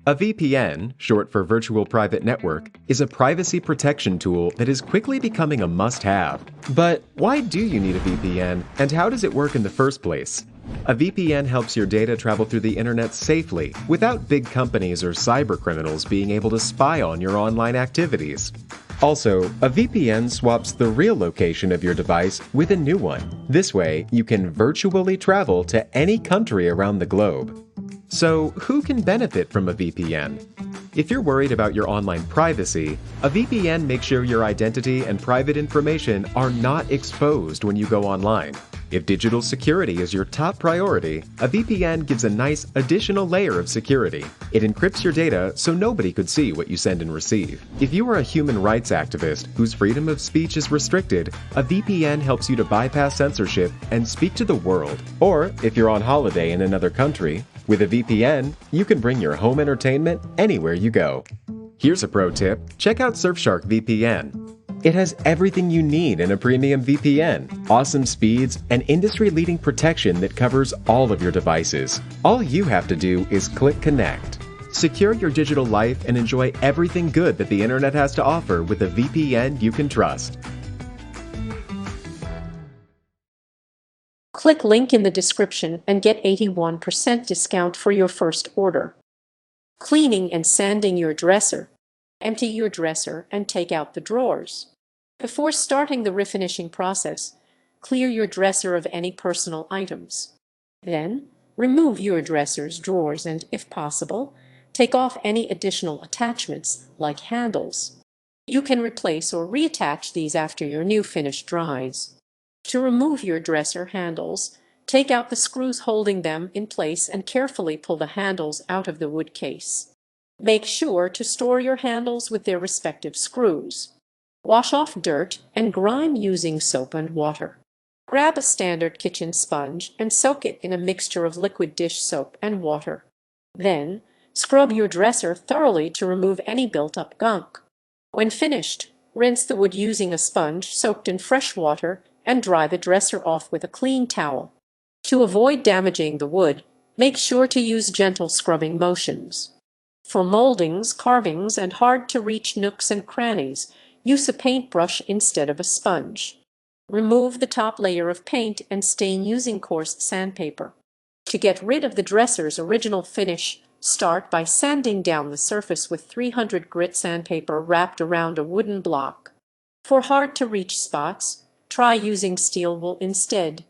A VPN, short for Virtual Private Network, is a privacy protection tool that is quickly becoming a must-have. But why do you need a VPN, and how does it work in the first place? A VPN helps your data travel through the internet safely, without big companies or cybercriminals being able to spy on your online activities. Also, a VPN swaps the real location of your device with a new one. This way, you can virtually travel to any country around the globe. So, who can benefit from a VPN? If you're worried about your online privacy, a VPN makes sure your identity and private information are not exposed when you go online. If digital security is your top priority, a VPN gives a nice additional layer of security. It encrypts your data so nobody could see what you send and receive. If you are a human rights activist whose freedom of speech is restricted, a VPN helps you to bypass censorship and speak to the world. Or, if you're on holiday in another country, with a VPN, you can bring your home entertainment anywhere you go. Here's a pro tip: check out Surfshark VPN. It has everything you need in a premium VPN, awesome speeds, and industry-leading protection that covers all of your devices. All you have to do is click connect. Secure your digital life and enjoy everything good that the internet has to offer with a VPN you can trust. Click link in the description and get 81% discount for your first order. Cleaning and sanding your dresser. Empty your dresser and take out the drawers. Before starting the refinishing process, clear your dresser of any personal items. Then, remove your dresser's drawers and, if possible, take off any additional attachments like handles. You can replace or reattach these after your new finish dries. To remove your dresser handles, take out the screws holding them in place and carefully pull the handles out of the wood case. Make sure to store your handles with their respective screws. Wash off dirt and grime using soap and water. Grab a standard kitchen sponge and soak it in a mixture of liquid dish soap and water. Then, scrub your dresser thoroughly to remove any built-up gunk. When finished, rinse the wood using a sponge soaked in fresh water and dry the dresser off with a clean towel. To avoid damaging the wood, make sure to use gentle scrubbing motions. For moldings, carvings, and hard-to-reach nooks and crannies, use a paintbrush instead of a sponge. Remove the top layer of paint and stain using coarse sandpaper. To get rid of the dresser's original finish, start by sanding down the surface with 300 grit sandpaper wrapped around a wooden block. For hard-to-reach spots, try using steel wool instead.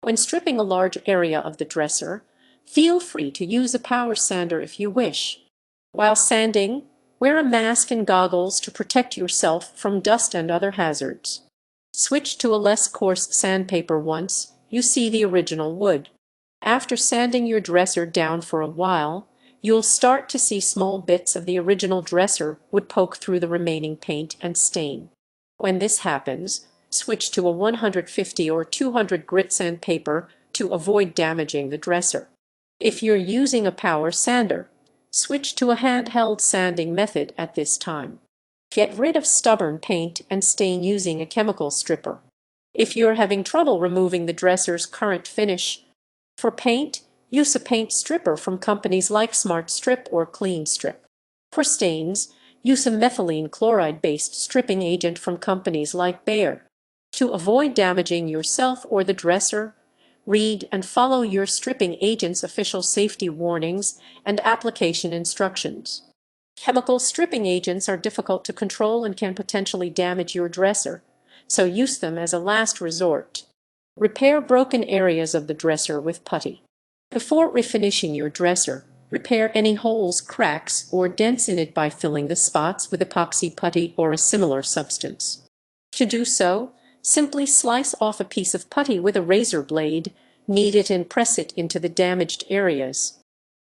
When stripping a large area of the dresser, feel free to use a power sander if you wish. While sanding, wear a mask and goggles to protect yourself from dust and other hazards. Switch to a less coarse sandpaper once you see the original wood. After sanding your dresser down for a while, you'll start to see small bits of the original dresser would poke through the remaining paint and stain. When this happens, switch to a 150 or 200 grit sandpaper to avoid damaging the dresser. If you're using a power sander, switch to a handheld sanding method at this time. Get rid of stubborn paint and stain using a chemical stripper. If you're having trouble removing the dresser's current finish, for paint, use a paint stripper from companies like Smart Strip or Clean Strip. For stains, use a methylene chloride-based stripping agent from companies like Bayer. To avoid damaging yourself or the dresser, read and follow your stripping agent's official safety warnings and application instructions. Chemical stripping agents are difficult to control and can potentially damage your dresser, so use them as a last resort. Repair broken areas of the dresser with putty. Before refinishing your dresser, repair any holes, cracks, or dents in it by filling the spots with epoxy putty or a similar substance. To do so, simply slice off a piece of putty with a razor blade, knead it and press it into the damaged areas.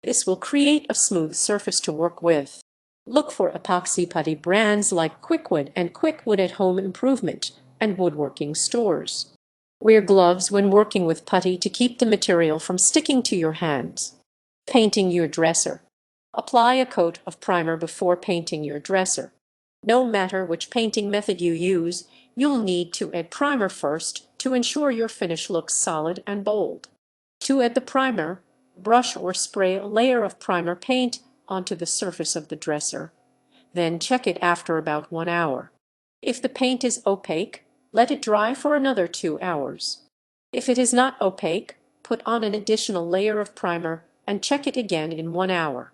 This will create a smooth surface to work with. Look for epoxy putty brands like Quickwood and Quickwood at Home Improvement and woodworking stores. Wear gloves when working with putty to keep the material from sticking to your hands. Painting your dresser. Apply a coat of primer before painting your dresser. No matter which painting method you use, you'll need to add primer first to ensure your finish looks solid and bold. To add the primer, brush or spray a layer of primer paint onto the surface of the dresser. Then check it after about 1 hour. If the paint is opaque, let it dry for another 2 hours. If it is not opaque, put on an additional layer of primer and check it again in 1 hour.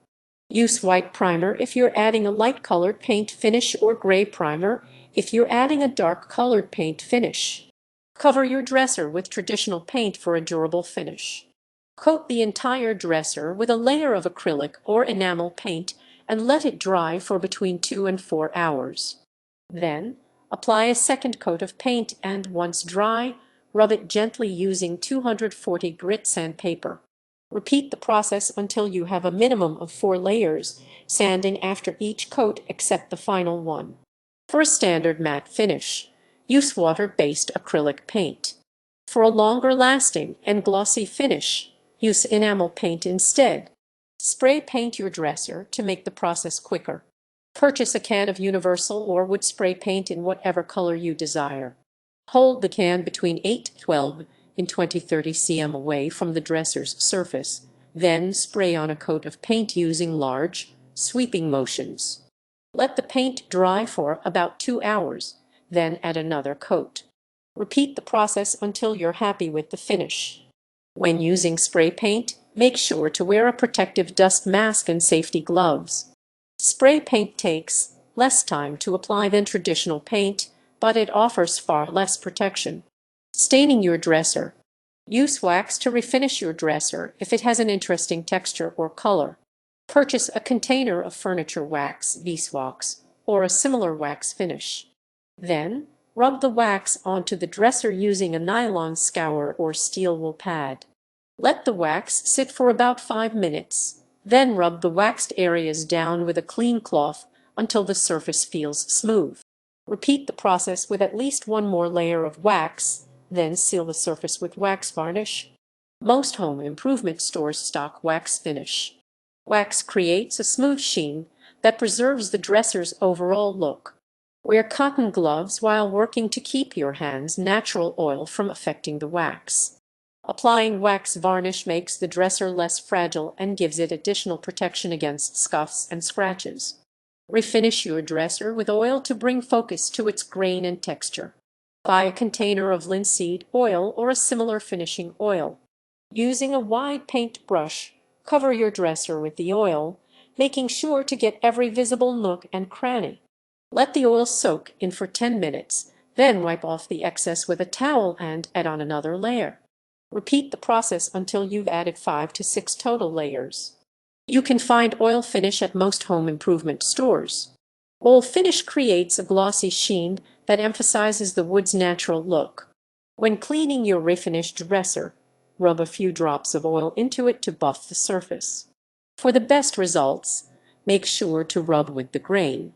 Use white primer if you're adding a light-colored paint finish or gray primer if you're adding a dark-colored paint finish. Cover your dresser with traditional paint for a durable finish. Coat the entire dresser with a layer of acrylic or enamel paint and let it dry for between 2 and 4 hours. Then, apply a second coat of paint and, once dry, rub it gently using 240 grit sandpaper. Repeat the process until you have a minimum of 4 layers, sanding after each coat except the final one. For a standard matte finish, use water-based acrylic paint. For a longer-lasting and glossy finish, use enamel paint instead. Spray paint your dresser to make the process quicker. Purchase a can of universal or wood spray paint in whatever color you desire. Hold the can between 8 to 12 and 20-30 cm away from the dresser's surface, then spray on a coat of paint using large, sweeping motions. Let the paint dry for about 2 hours, then add another coat. Repeat the process until you're happy with the finish. When using spray paint, make sure to wear a protective dust mask and safety gloves. Spray paint takes less time to apply than traditional paint, but it offers far less protection. Staining your dresser. Use wax to refinish your dresser if it has an interesting texture or color. Purchase a container of furniture wax, beeswax, or a similar wax finish. Then, rub the wax onto the dresser using a nylon scour or steel wool pad. Let the wax sit for about 5 minutes. Then rub the waxed areas down with a clean cloth until the surface feels smooth. Repeat the process with at least one more layer of wax, then seal the surface with wax varnish. Most home improvement stores stock wax finish. Wax creates a smooth sheen that preserves the dresser's overall look. Wear cotton gloves while working to keep your hands' natural oil from affecting the wax. Applying wax varnish makes the dresser less fragile and gives it additional protection against scuffs and scratches. Refinish your dresser with oil to bring focus to its grain and texture. Buy a container of linseed oil or a similar finishing oil. Using a wide paint brush, cover your dresser with the oil, making sure to get every visible nook and cranny. Let the oil soak in for 10 minutes, then wipe off the excess with a towel and add on another layer. Repeat the process until you've added 5 to 6 total layers. You can find oil finish at most home improvement stores. Oil finish creates a glossy sheen that emphasizes the wood's natural look. When cleaning your refinished dresser, rub a few drops of oil into it to buff the surface. For the best results, make sure to rub with the grain.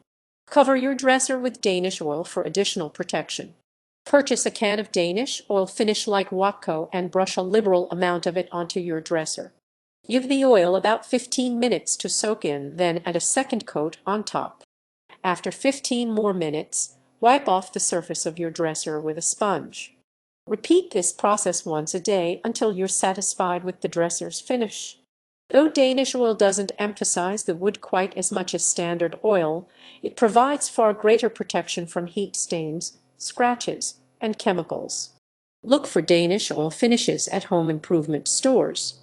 Cover your dresser with Danish oil for additional protection. Purchase a can of Danish oil finish like Watco and brush a liberal amount of it onto your dresser. Give the oil about 15 minutes to soak in, then add a second coat on top. After 15 more minutes, wipe off the surface of your dresser with a sponge. Repeat this process once a day until you're satisfied with the dresser's finish. Though Danish oil doesn't emphasize the wood quite as much as standard oil, it provides far greater protection from heat stains, scratches, and chemicals. Look for Danish oil finishes at home improvement stores.